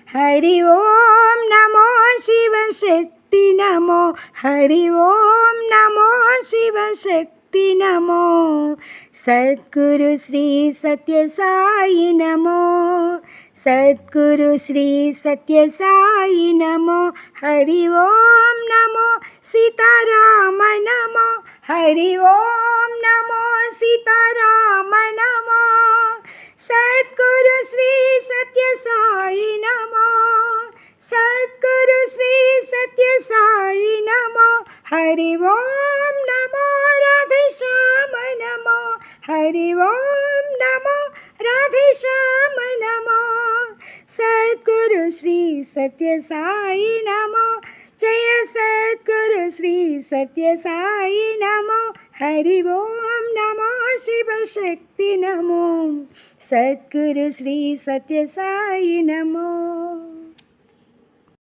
Hari ఓం నమో Shivashakti నమో Hari ఓం నమో Shivashakti నమో Sadhguru Shri సత్య Sai నమో Sadhguru Shri సత్య Sai నమో Hari ఓం నమో Sitarama నమో Hari ఓం నమో Sitarama నమో Sadhguru Shri సత్య Sai నమో Sadhguru Shri సత్య Sai నమో Hari ఓం నమో Radhe Shyam నమో Hari ఓం నమో Radhe Shyam నమో Sadhguru Shri సత్య Sai నమో జయ Sadhguru Shri సత్య Sai నమో Hari ఓం నమో Shivashakti నమో Sadhguru Shri సత్య Sai నమో.